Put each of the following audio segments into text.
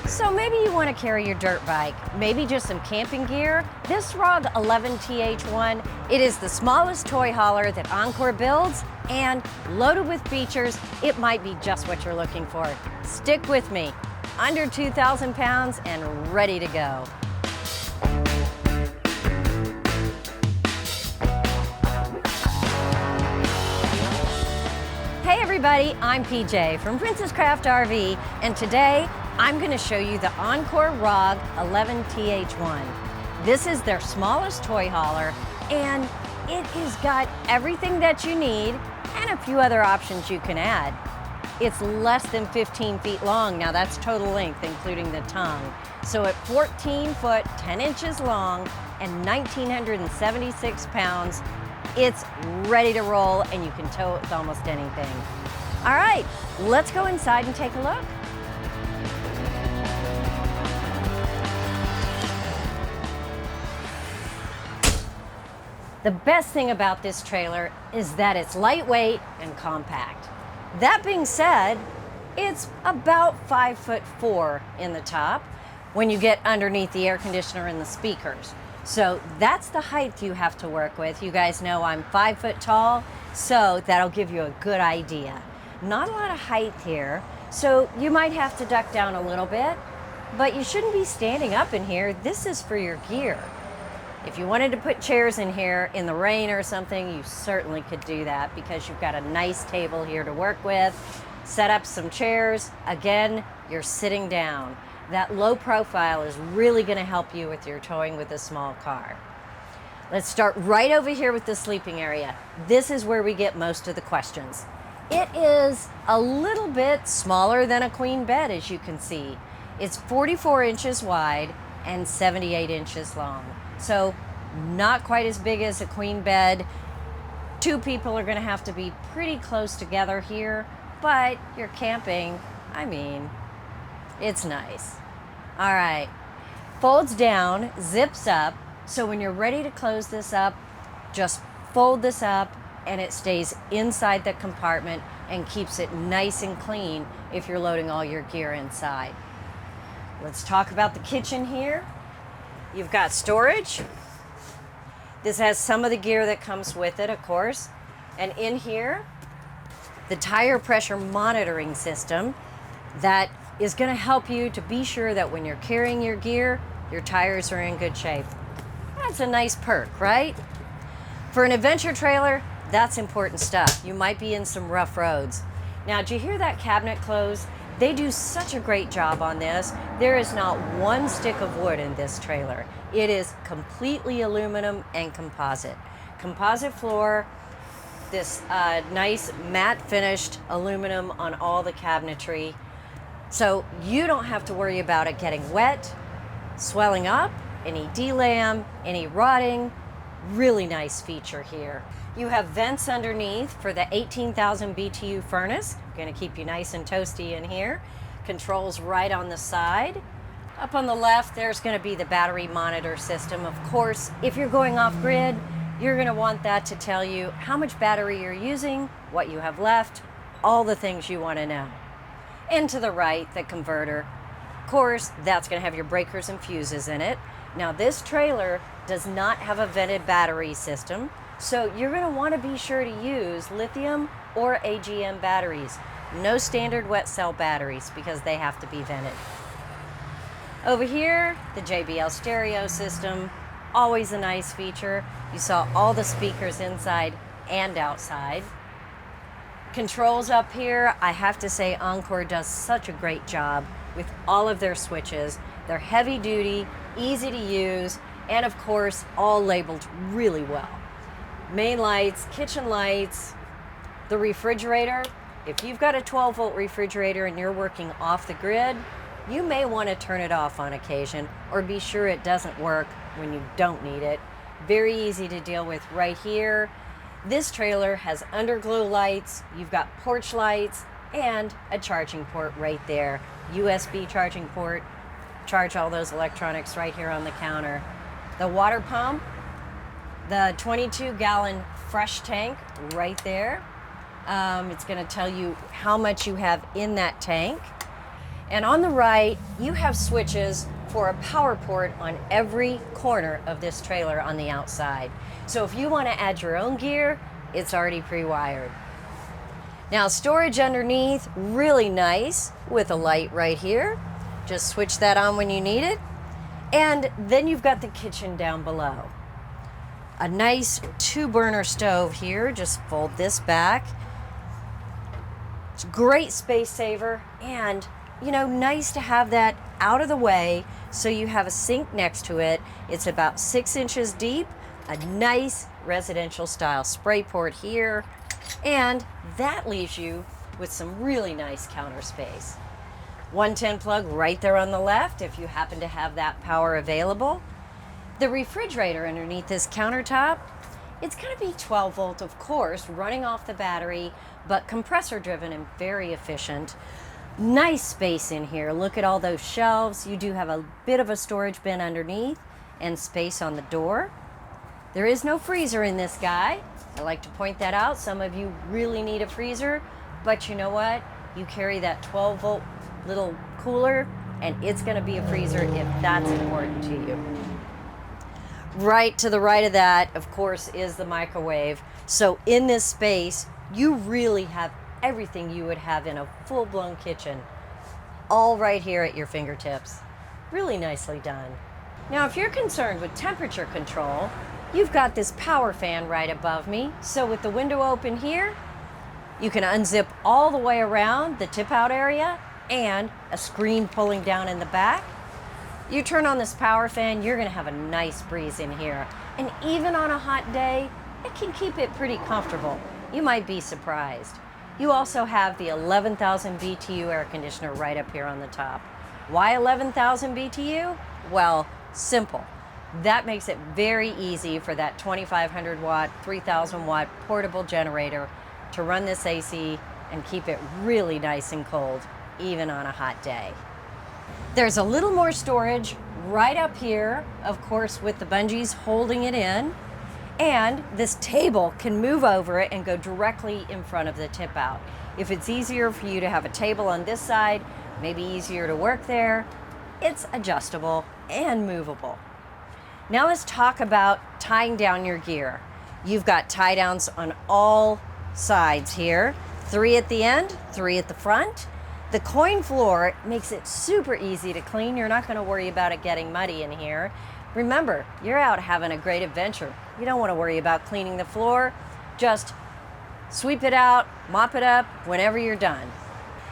So maybe you want to carry your dirt bike, maybe just some camping gear. This ROG 11TH1, it is the smallest toy hauler that Encore builds, and loaded with features, it might be just what you're looking for. Stick with me. Under 2,000 pounds and ready to go. Hey everybody, I'm PJ from Princess Craft RV, and today I'm going to show you the Encore ROG 11TH1. This is their smallest toy hauler, and it has got everything that you need and a few other options you can add. It's less than 15 feet long. Now that's total length, including the tongue. So at 14 foot, 10 inches long, and 1,976 pounds, it's ready to roll, and you can tow it with almost anything. All right, let's go inside and take a look. The best thing about this trailer is that it's lightweight and compact. That being said, it's about 5'4" in the top when you get underneath the air conditioner and the speakers. So that's the height you have to work with. You guys know I'm 5 foot tall, so that'll give you a good idea. Not a lot of height here, so you might have to duck down a little bit, but you shouldn't be standing up in here. This is for your gear. If you wanted to put chairs in here in the rain or something, you certainly could do that because you've got a nice table here to work with. Set up some chairs. Again, you're sitting down. That low profile is really going to help you with your towing with a small car. Let's start right over here with the sleeping area. This is where we get most of the questions. It is a little bit smaller than a queen bed, as you can see. It's 44 inches wide and 78 inches long. So not quite as big as a queen bed. Two people are going to have to be pretty close together here, but you're camping. I mean, it's nice. All right, folds down, zips up. So when you're ready to close this up, just fold this up and it stays inside the compartment and keeps it nice and clean if you're loading all your gear inside. Let's talk about the kitchen here. You've got storage. This has some of the gear that comes with it, of course. And in here, the tire pressure monitoring system that is going to help you to be sure that when you're carrying your gear, your tires are in good shape. That's a nice perk, right? For an adventure trailer, that's important stuff. You might be in some rough roads. Now, did you hear that cabinet close? They do such a great job on this. There is not one stick of wood in this trailer. It is completely aluminum and composite. Composite floor, this nice matte finished aluminum on all the cabinetry. So you don't have to worry about it getting wet, swelling up, any delam, any rotting. Really nice feature here. You have vents underneath for the 18,000 BTU furnace. Going to keep you nice and toasty in here. Controls right on the side. Up on the left, there's going to be the battery monitor system. Of course, if you're going off grid, you're going to want that to tell you how much battery you're using, what you have left, all the things you want to know. And to the right, the converter. Of course, that's going to have your breakers and fuses in it. Now, this trailer does not have a vented battery system, so you're going to want to be sure to use lithium or AGM batteries. No standard wet cell batteries because they have to be vented. Over here, the JBL stereo system, always a nice feature. You saw all the speakers inside and outside. Controls up here, I have to say Encore does such a great job with all of their switches. They're heavy duty, easy to use, and of course, all labeled really well. Main lights, kitchen lights, the refrigerator. If you've got a 12-volt refrigerator and you're working off the grid, you may want to turn it off on occasion or be sure it doesn't work when you don't need it. Very easy to deal with right here. This trailer has underglow lights, you've got porch lights, and a charging port right there. USB charging port. Charge all those electronics right here on the counter. The water pump, the 22-gallon fresh tank right there. It's going to tell you how much you have in that tank. And on the right, you have switches for a power port on every corner of this trailer on the outside. So if you want to add your own gear, it's already pre-wired. Now storage underneath, really nice with a light right here. Just switch that on when you need it. And then you've got the kitchen down below. A nice 2-burner stove here, just fold this back. It's a great space saver, and you know, nice to have that out of the way so you have a sink next to it. It's about 6 inches deep, a nice residential style spray port here, and that leaves you with some really nice counter space. 110 plug right there on the left if you happen to have that power available. The refrigerator underneath this countertop, it's going to be 12 volt, of course, running off the battery, but compressor driven and very efficient. Nice space in here. Look at all those shelves. You do have a bit of a storage bin underneath and space on the door. There is no freezer in this guy. I like to point that out. Some of you really need a freezer, but you know what? You carry that 12 volt little cooler and it's going to be a freezer if that's important to you. Right to the right of that, of course, is the microwave. So in this space, you really have everything you would have in a full-blown kitchen, all right here at your fingertips. Really nicely done. Now, if you're concerned with temperature control, you've got this power fan right above me. So with the window open here, you can unzip all the way around the tip-out area and a screen pulling down in the back. You turn on this power fan, you're gonna have a nice breeze in here. And even on a hot day, it can keep it pretty comfortable. You might be surprised. You also have the 11,000 BTU air conditioner right up here on the top. Why 11,000 BTU? Well, simple. That makes it very easy for that 2,500 watt, 3,000 watt portable generator to run this AC and keep it really nice and cold, even on a hot day. There's a little more storage right up here, of course, with the bungees holding it in. And this table can move over it and go directly in front of the tip out. If it's easier for you to have a table on this side, maybe easier to work there, it's adjustable and movable. Now let's talk about tying down your gear. You've got tie downs on all sides here, 3 at the end, 3 at the front. The coin floor makes it super easy to clean. You're not going to worry about it getting muddy in here. Remember, you're out having a great adventure. You don't want to worry about cleaning the floor. Just sweep it out, mop it up whenever you're done.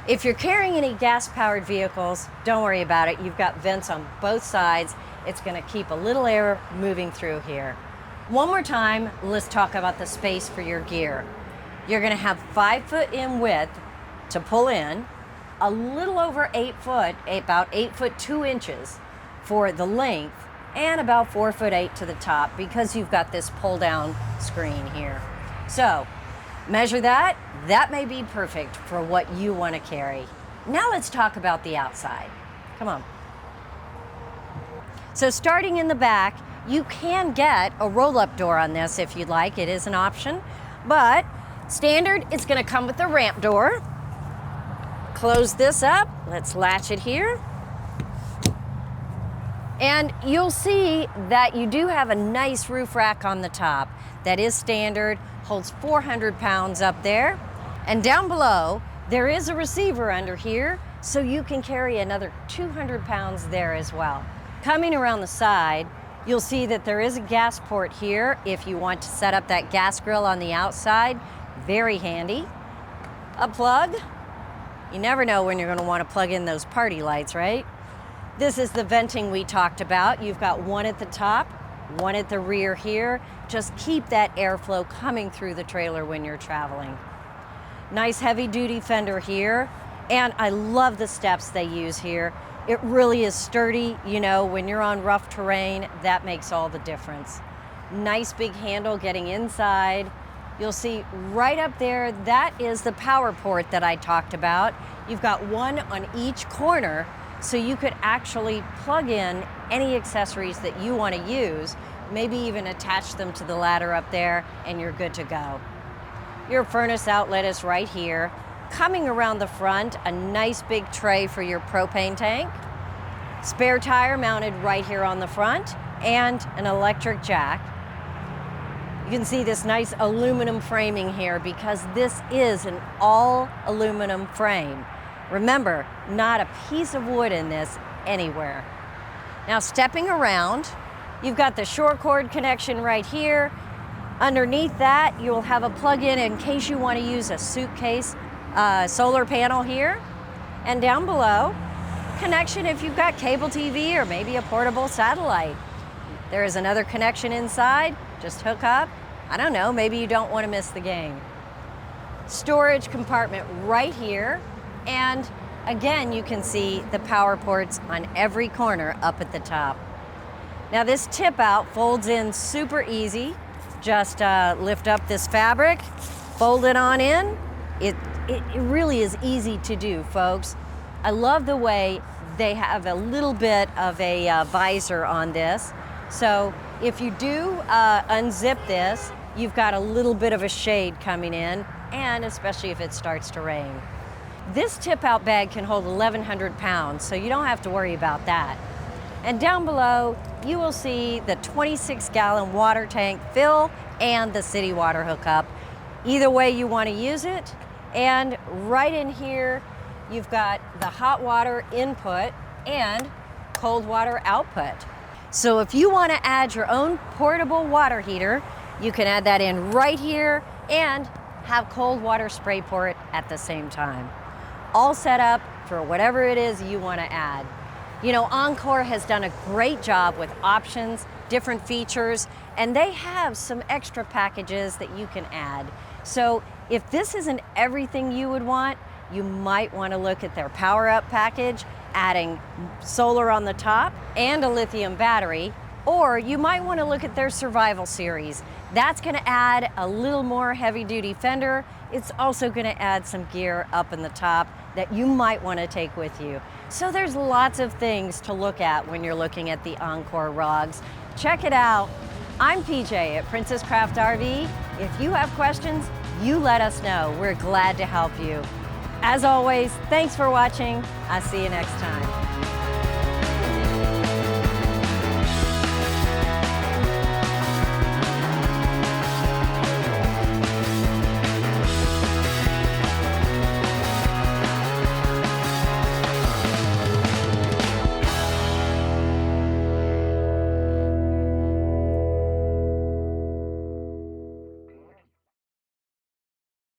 If you're carrying any gas-powered vehicles, don't worry about it. You've got vents on both sides. It's going to keep a little air moving through here. One more time, let's talk about the space for your gear. You're going to have 5 foot in width to pull in, a little over 8 foot, about 8 foot 2 inches for the length, and about 4 foot 8 to the top because you've got this pull down screen here. So measure that. That may be perfect for what you want to carry. Now let's talk about the outside. Come on. So starting in the back, you can get a roll-up door on this if you'd like. It is an option, but standard, it's going to come with a ramp door. Close this up. Let's latch it here. And you'll see that you do have a nice roof rack on the top. That is standard, holds 400 pounds up there. And down below, there is a receiver under here, so you can carry another 200 pounds there as well. Coming around the side, you'll see that there is a gas port here if you want to set up that gas grill on the outside. Very handy. A plug. You never know when you're going to want to plug in those party lights, right? This is the venting we talked about. You've got one at the top, one at the rear here. Just keep that airflow coming through the trailer when you're traveling. Nice heavy duty fender here. And I love the steps they use here. It really is sturdy. You know, when you're on rough terrain, that makes all the difference. Nice big handle getting inside. You'll see right up there, that is the power port that I talked about. You've got one on each corner, so you could actually plug in any accessories that you want to use, maybe even attach them to the ladder up there, and you're good to go. Your furnace outlet is right here. Coming around the front, a nice big tray for your propane tank, spare tire mounted right here on the front, and an electric jack. You can see this nice aluminum framing here because this is an all aluminum frame. Remember, not a piece of wood in this anywhere. Now stepping around, you've got the short cord connection right here. Underneath that, you'll have a plug-in in case you want to use a suitcase solar panel here. And down below, connection if you've got cable TV or maybe a portable satellite. There is another connection inside, just hook up. I don't know, maybe you don't want to miss the game. Storage compartment right here. And again, you can see the power ports on every corner up at the top. Now this tip out folds in super easy. Just lift up this fabric, fold it on in. It really is easy to do, folks. I love the way they have a little bit of a visor on this. So if you do unzip this, you've got a little bit of a shade coming in, and especially if it starts to rain. This tip-out bag can hold 1,100 pounds, so you don't have to worry about that. And down below, you will see the 26-gallon water tank fill and the city water hookup. Either way you want to use it. And right in here, you've got the hot water input and cold water output. So if you want to add your own portable water heater, you can add that in right here and have cold water spray port at the same time. All set up for whatever it is you want to add. You know, Encore has done a great job with options, different features, and they have some extra packages that you can add. So if this isn't everything you would want, you might want to look at their Power Up package, adding solar on the top and a lithium battery, or you might want to look at their Survival series. That's going to add a little more heavy-duty fender. It's also going to add some gear up in the top that you might want to take with you. So there's lots of things to look at when you're looking at the Encore ROGs. Check it out. I'm PJ at Princess Craft RV. If you have questions, you let us know. We're glad to help you. As always, thanks for watching. I'll see you next time.